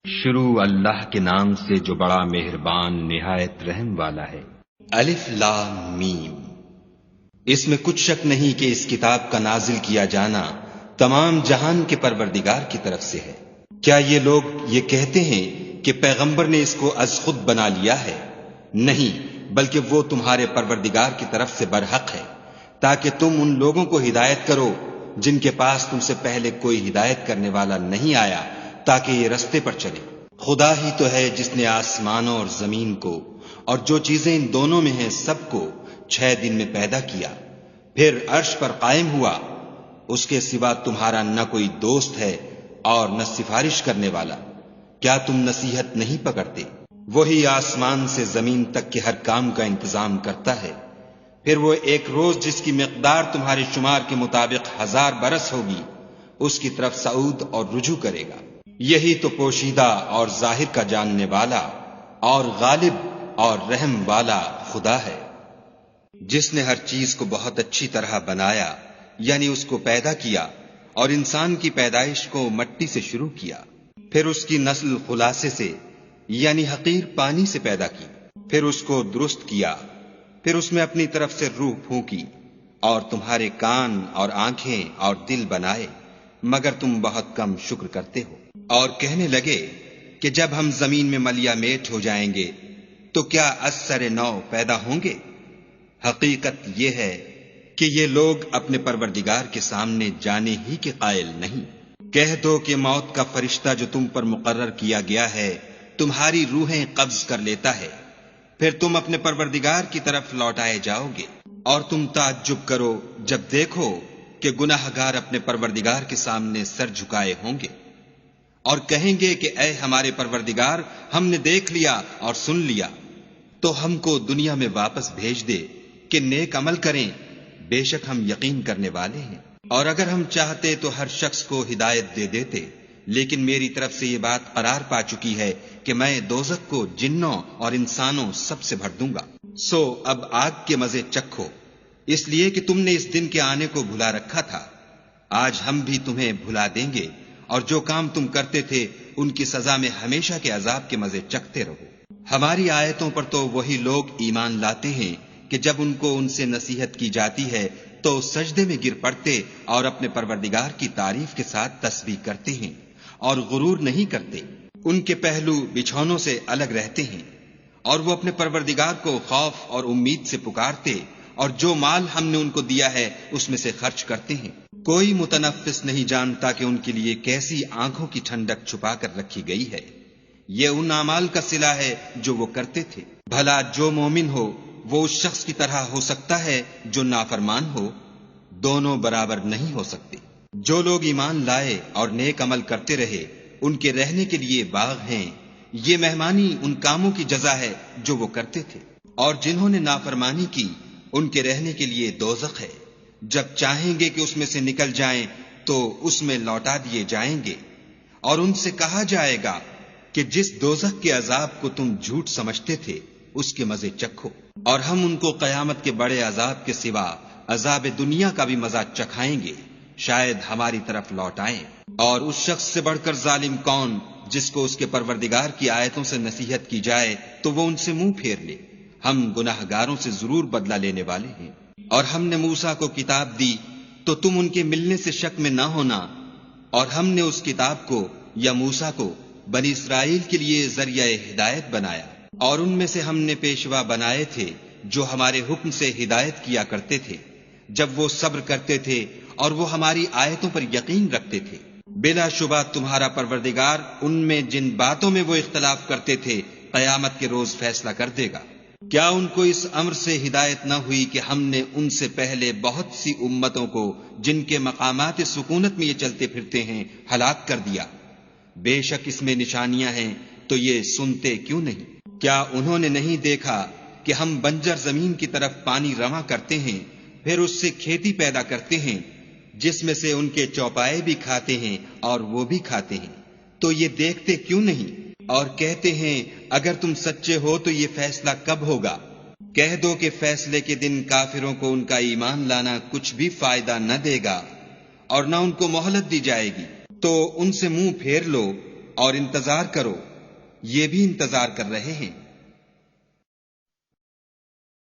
شروع اللہ کے نام سے جو بڑا مہربان نہایت رحم والا ہے۔ الف لام میم۔ اس میں کچھ شک نہیں کہ اس کتاب کا نازل کیا جانا تمام جہان کے پروردگار کی طرف سے ہے۔ کیا یہ لوگ یہ کہتے ہیں کہ پیغمبر نے اس کو از خود بنا لیا ہے؟ نہیں، بلکہ وہ تمہارے پروردگار کی طرف سے برحق ہے، تاکہ تم ان لوگوں کو ہدایت کرو جن کے پاس تم سے پہلے کوئی ہدایت کرنے والا نہیں آیا، تاکہ یہ رستے پر چلے۔ خدا ہی تو ہے جس نے آسمانوں اور زمین کو اور جو چیزیں ان دونوں میں ہیں سب کو 6 دن میں پیدا کیا، پھر عرش پر قائم ہوا۔ اس کے سوا تمہارا نہ کوئی دوست ہے اور نہ سفارش کرنے والا۔ کیا تم نصیحت نہیں پکڑتے؟ وہی آسمان سے زمین تک کے ہر کام کا انتظام کرتا ہے، پھر وہ ایک روز جس کی مقدار تمہارے شمار کے مطابق 1000 برس ہوگی، اس کی طرف صعود اور رجوع کرے گا۔ یہی تو پوشیدہ اور ظاہر کا جاننے والا اور غالب اور رحم والا خدا ہے، جس نے ہر چیز کو بہت اچھی طرح بنایا، یعنی اس کو پیدا کیا، اور انسان کی پیدائش کو مٹی سے شروع کیا، پھر اس کی نسل خلاصے سے یعنی حقیر پانی سے پیدا کی، پھر اس کو درست کیا، پھر اس میں اپنی طرف سے روح پھونکی، اور تمہارے کان اور آنکھیں اور دل بنائے، مگر تم بہت کم شکر کرتے ہو۔ اور کہنے لگے کہ جب ہم زمین میں ملیا میٹ ہو جائیں گے تو کیا از سر نو پیدا ہوں گے؟ حقیقت یہ ہے کہ یہ لوگ اپنے پروردگار کے سامنے جانے ہی کے قائل نہیں۔ کہہ دو کہ موت کا فرشتہ جو تم پر مقرر کیا گیا ہے تمہاری روحیں قبض کر لیتا ہے، پھر تم اپنے پروردگار کی طرف لوٹائے جاؤ گے، اور تم تعجب کرو جب دیکھو کہ گناہ گار اپنے پروردگار کے سامنے سر جھکائے ہوں گے، اور کہیں گے کہ اے ہمارے پروردگار، ہم نے دیکھ لیا اور سن لیا، تو ہم کو دنیا میں واپس بھیج دے کہ نیک عمل کریں، بے شک ہم یقین کرنے والے ہیں۔ اور اگر ہم چاہتے تو ہر شخص کو ہدایت دے دیتے، لیکن میری طرف سے یہ بات قرار پا چکی ہے کہ میں دوزخ کو جنوں اور انسانوں سب سے بھر دوں گا۔ سو اب آگ کے مزے چکھو، اس لیے کہ تم نے اس دن کے آنے کو بھلا رکھا تھا۔ آج ہم بھی تمہیں بھلا دیں گے، اور جو کام تم کرتے تھے ان کی سزا میں ہمیشہ کے عذاب کے مزے چکھتے رہو۔ ہماری آیتوں پر تو وہی لوگ ایمان لاتے ہیں کہ جب ان کو ان سے نصیحت کی جاتی ہے تو سجدے میں گر پڑتے اور اپنے پروردگار کی تعریف کے ساتھ تسبیح کرتے ہیں اور غرور نہیں کرتے۔ ان کے پہلو بچھونوں سے الگ رہتے ہیں، اور وہ اپنے پروردگار کو خوف اور امید سے پکارتے، اور جو مال ہم نے ان کو دیا ہے اس میں سے خرچ کرتے ہیں۔ کوئی متنفس نہیں جانتا کہ ان کے لیے کیسی آنکھوں کی ٹھنڈک چھپا کر رکھی گئی ہے۔ یہ ان اعمال کا صلہ ہے جو وہ کرتے تھے۔ بھلا جو مومن ہو وہ اس شخص کی طرح ہو سکتا ہے جو نافرمان ہو؟ دونوں برابر نہیں ہو سکتے۔ جو لوگ ایمان لائے اور نیک عمل کرتے رہے ان کے رہنے کے لیے باغ ہیں، یہ مہمانی ان کاموں کی جزا ہے جو وہ کرتے تھے۔ اور جنہوں نے نافرمانی کی ان کے رہنے کے لیے دوزخ ہے، جب چاہیں گے کہ اس میں سے نکل جائیں تو اس میں لوٹا دیے جائیں گے، اور ان سے کہا جائے گا کہ جس دوزخ کے عذاب کو تم جھوٹ سمجھتے تھے اس کے مزے چکھو، اور ہم ان کو قیامت کے بڑے عذاب کے سوا عذاب دنیا کا بھی مزہ چکھائیں گے، شاید ہماری طرف لوٹائیں۔ اور اس شخص سے بڑھ کر ظالم کون جس کو اس کے پروردگار کی آیتوں سے نصیحت کی جائے تو وہ ان سے منہ پھیر لے۔ ہم گناہ گاروں سے ضرور بدلہ لینے والے ہیں۔ اور ہم نے موسیٰ کو کتاب دی تو تم ان کے ملنے سے شک میں نہ ہونا، اور ہم نے اس کتاب کو یا موسیٰ کو بنی اسرائیل کے لیے ذریعہ ہدایت بنایا، اور ان میں سے ہم نے پیشوا بنائے تھے جو ہمارے حکم سے ہدایت کیا کرتے تھے، جب وہ صبر کرتے تھے اور وہ ہماری آیتوں پر یقین رکھتے تھے۔ بلا شبہ تمہارا پروردگار ان میں جن باتوں میں وہ اختلاف کرتے تھے قیامت کے روز فیصلہ کر دے گا۔ کیا ان کو اس امر سے ہدایت نہ ہوئی کہ ہم نے ان سے پہلے بہت سی امتوں کو جن کے مقامات سکونت میں یہ چلتے پھرتے ہیں ہلاک کر دیا؟ بے شک اس میں نشانیاں ہیں، تو یہ سنتے کیوں نہیں؟ کیا انہوں نے نہیں دیکھا کہ ہم بنجر زمین کی طرف پانی رواں کرتے ہیں، پھر اس سے کھیتی پیدا کرتے ہیں جس میں سے ان کے چوپائے بھی کھاتے ہیں اور وہ بھی کھاتے ہیں، تو یہ دیکھتے کیوں نہیں؟ اور کہتے ہیں اگر تم سچے ہو تو یہ فیصلہ کب ہوگا؟ کہہ دو کہ فیصلے کے دن کافروں کو ان کا ایمان لانا کچھ بھی فائدہ نہ دے گا، اور نہ ان کو مہلت دی جائے گی۔ تو ان سے منہ پھیر لو اور انتظار کرو، یہ بھی انتظار کر رہے ہیں۔